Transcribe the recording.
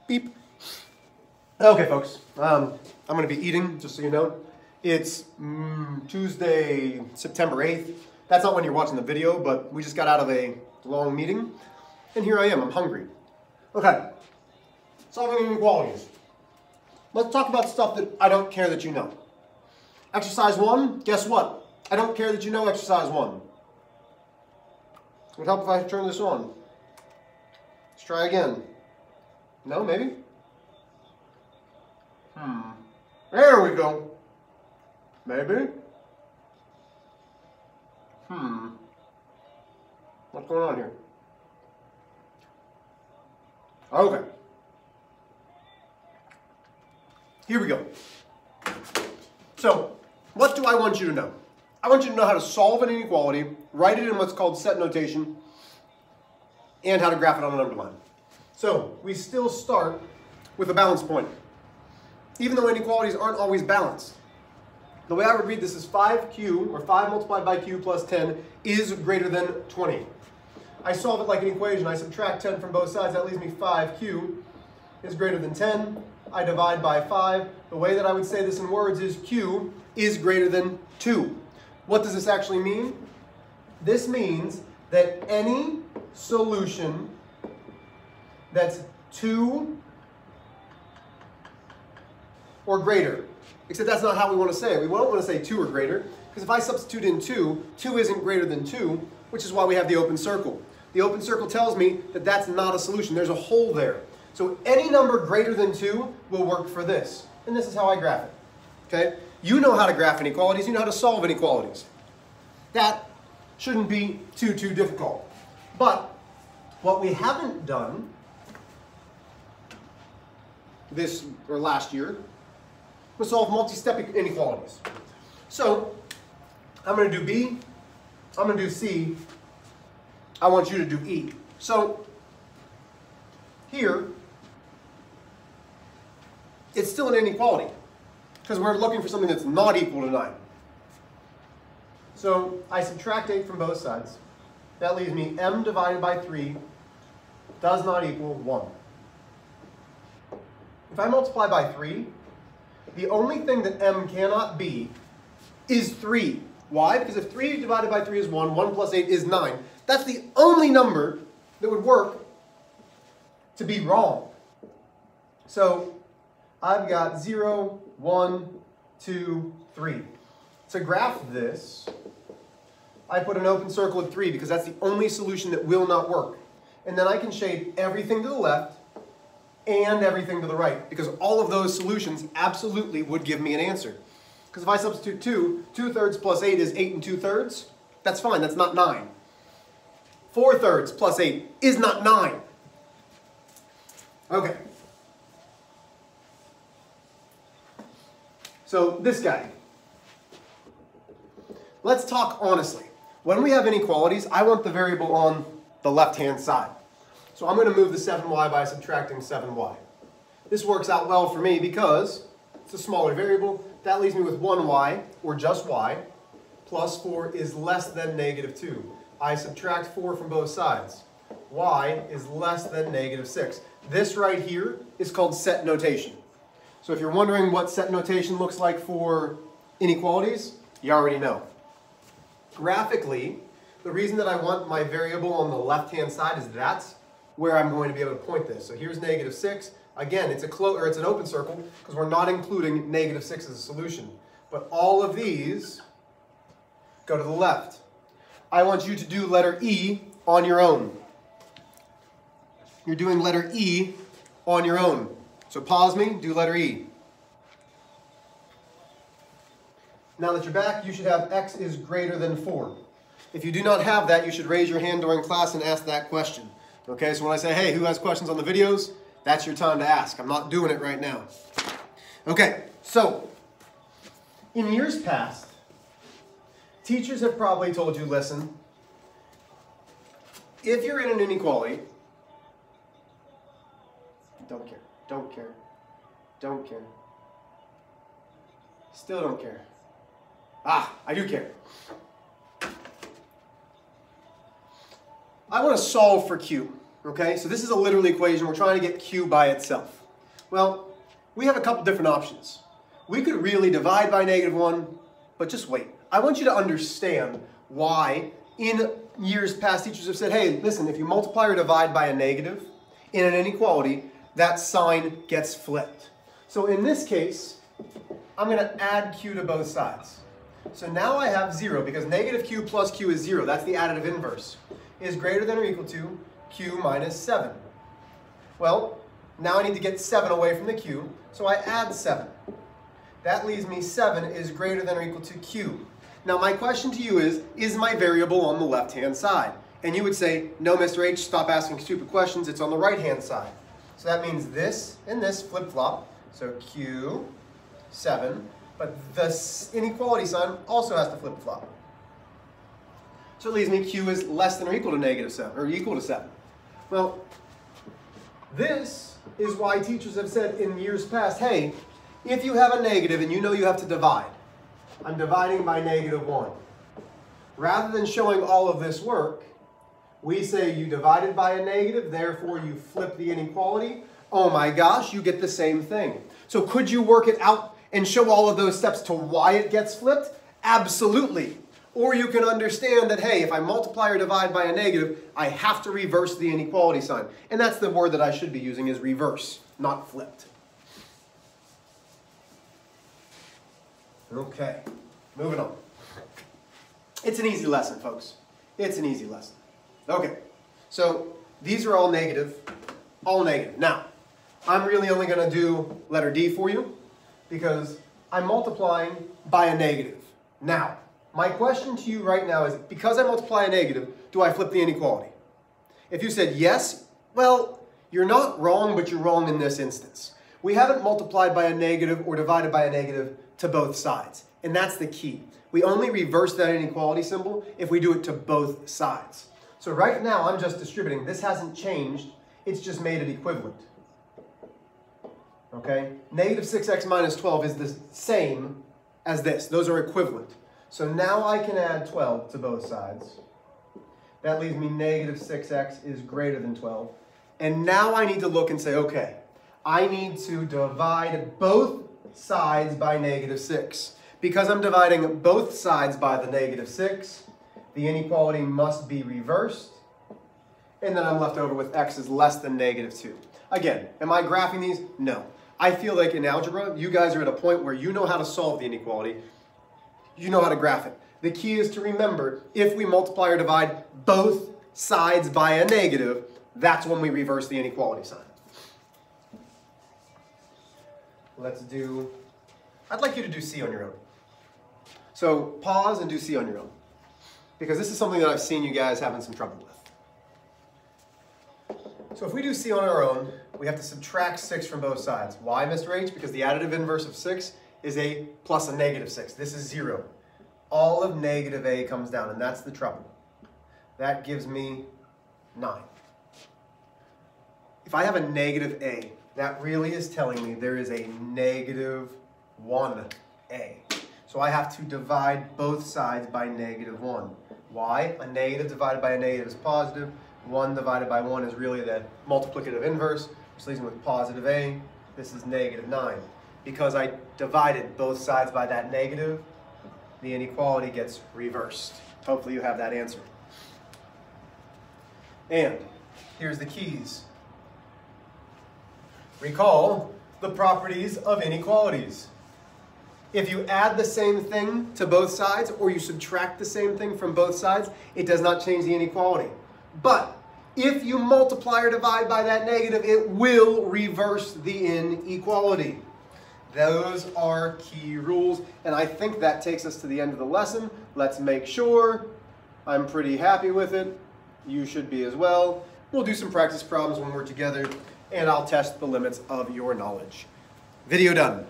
Beep. Okay, folks. I'm going to be eating, just so you know. It's Tuesday, September 8th. That's not when you're watching the video, but we just got out of a long meeting. And here I am. I'm hungry. Okay. Solving inequalities. Let's talk about stuff that I don't care that you know. Exercise 1, guess what? I don't care that you know exercise 1. It would help if I turn this on. Let's try again. No, maybe? There we go. Maybe? What's going on here? Okay. Here we go. So, what do I want you to know? I want you to know how to solve an inequality, write it in what's called set notation, and how to graph it on an underline. So, we still start with a balance point, even though inequalities aren't always balanced. The way I would read this is 5q, or 5 multiplied by q plus 10, is greater than 20. I solve it like an equation. I subtract 10 from both sides. That leaves me 5q is greater than 10. I divide by 5. The way that I would say this in words is q is greater than 2. What does this actually mean? This means that any solution that's 2 or greater, except that's not how we want to say it. We don't want to say 2 or greater, because if I substitute in 2, 2 isn't greater than 2, which is why we have the open circle. The open circle tells me that that's not a solution. There's a hole there. So any number greater than 2 will work for this. And this is how I graph it. Okay? You know how to graph inequalities. You know how to solve inequalities. That shouldn't be too difficult. But what we haven't done this or last year was solve multi-step inequalities. So I'm going to do B. I'm going to do C. I want you to do E. So here, it's still an inequality because we're looking for something that's not equal to 9. So I subtract 8 from both sides. That leaves me m divided by 3 does not equal 1. If I multiply by 3, the only thing that m cannot be is 3. Why? Because if 3 divided by 3 is 1, 1 plus 8 is 9. That's the only number that would work to be wrong. So I've got 0, 1, 2, 3. To graph this, I put an open circle of 3 because that's the only solution that will not work. And then I can shade everything to the left and everything to the right, because all of those solutions absolutely would give me an answer. Because if I substitute 2, 2/3 plus 8 is 8 2/3. That's fine, that's not 9. 4/3 plus 8 is not 9. Okay. So this guy. Let's talk honestly. When we have inequalities, I want the variable on the left-hand side. So I'm going to move the 7y by subtracting 7y. This works out well for me because it's a smaller variable. That leaves me with 1y, or just y, plus 4 is less than -2. I subtract 4 from both sides. Y is less than -6. This right here is called set notation. So if you're wondering what set notation looks like for inequalities, you already know. Graphically, the reason that I want my variable on the left-hand side is that's where I'm going to be able to point this. So here's -6. Again, it's an open circle because we're not including -6 as a solution. But all of these go to the left. I want you to do letter E on your own. You're doing letter E on your own. So pause me, do letter E. Now that you're back, you should have x is greater than 4. If you do not have that, you should raise your hand during class and ask that question. Okay, so when I say, hey, who has questions on the videos? That's your time to ask. I'm not doing it right now. Okay, so in years past, teachers have probably told you, listen, if you're in an inequality, don't care, don't care, don't care, still don't care. Ah, I do care. I want to solve for q. Okay, so this is a literal equation. We're trying to get q by itself. Well, we have a couple different options. We could really divide by -1, but just wait. I want you to understand why in years past teachers have said, hey, listen, if you multiply or divide by a negative in an inequality, that sign gets flipped. So in this case, I'm going to add q to both sides. So now I have 0 because negative q plus q is 0. That's the additive inverse. Is greater than or equal to q minus 7. Well, now I need to get 7 away from the q, so I add 7. That leaves me 7 is greater than or equal to q. Now my question to you is my variable on the left-hand side? And you would say, no, Mr. H, stop asking stupid questions, it's on the right-hand side. So that means this and this flip-flop, so q, 7, but the inequality sign also has to flip-flop. So it leaves me q is less than or equal to -7, or equal to 7. Well, this is why teachers have said in years past, hey, if you have a negative and you know you have to divide, I'm dividing by -1. Rather than showing all of this work, we say you divided by a negative, therefore you flip the inequality. Oh my gosh, you get the same thing. So could you work it out and show all of those steps to why it gets flipped? Absolutely. Or you can understand that, hey, if I multiply or divide by a negative, I have to reverse the inequality sign. And that's the word that I should be using, is reverse, not flipped. Okay, moving on. It's an easy lesson, folks. It's an easy lesson. Okay, so these are all negative, all negative. Now, I'm really only going to do letter D for you because I'm multiplying by a negative. Now, my question to you right now is, because I multiply a negative, do I flip the inequality? If you said yes, well, you're not wrong, but you're wrong in this instance. We haven't multiplied by a negative or divided by a negative to both sides, and that's the key. We only reverse that inequality symbol if we do it to both sides. So right now, I'm just distributing. This hasn't changed. It's just made it equivalent. Okay? Negative 6x minus 12 is the same as this. Those are equivalent. So now I can add 12 to both sides. That leaves me negative 6x is greater than 12. And now I need to look and say, okay, I need to divide both sides by -6. Because I'm dividing both sides by the -6, the inequality must be reversed. And then I'm left over with x is less than -2. Again, am I graphing these? No. I feel like in algebra, you guys are at a point where you know how to solve the inequality. You know how to graph it. The key is to remember, if we multiply or divide both sides by a negative, that's when we reverse the inequality sign. I'd like you to do C on your own. So pause and do C on your own, because this is something that I've seen you guys having some trouble with. So if we do C on our own, we have to subtract 6 from both sides. Why, Mr. H? Because the additive inverse of 6 is a plus a -6. This is 0. All of -a comes down, and that's the trouble. That gives me 9. If I have a -a, that really is telling me there is a -1a. So I have to divide both sides by -1. Why? A negative divided by a negative is positive. 1 divided by 1 is really the multiplicative inverse, which leaves me with positive a. This is -9. Because I divided both sides by that negative, the inequality gets reversed. Hopefully you have that answer. And here's the keys. Recall the properties of inequalities. If you add the same thing to both sides or you subtract the same thing from both sides, it does not change the inequality. But if you multiply or divide by that negative, it will reverse the inequality. Those are key rules, and I think that takes us to the end of the lesson. Let's make sure. I'm pretty happy with it. You should be as well. We'll do some practice problems when we're together, and I'll test the limits of your knowledge. Video done.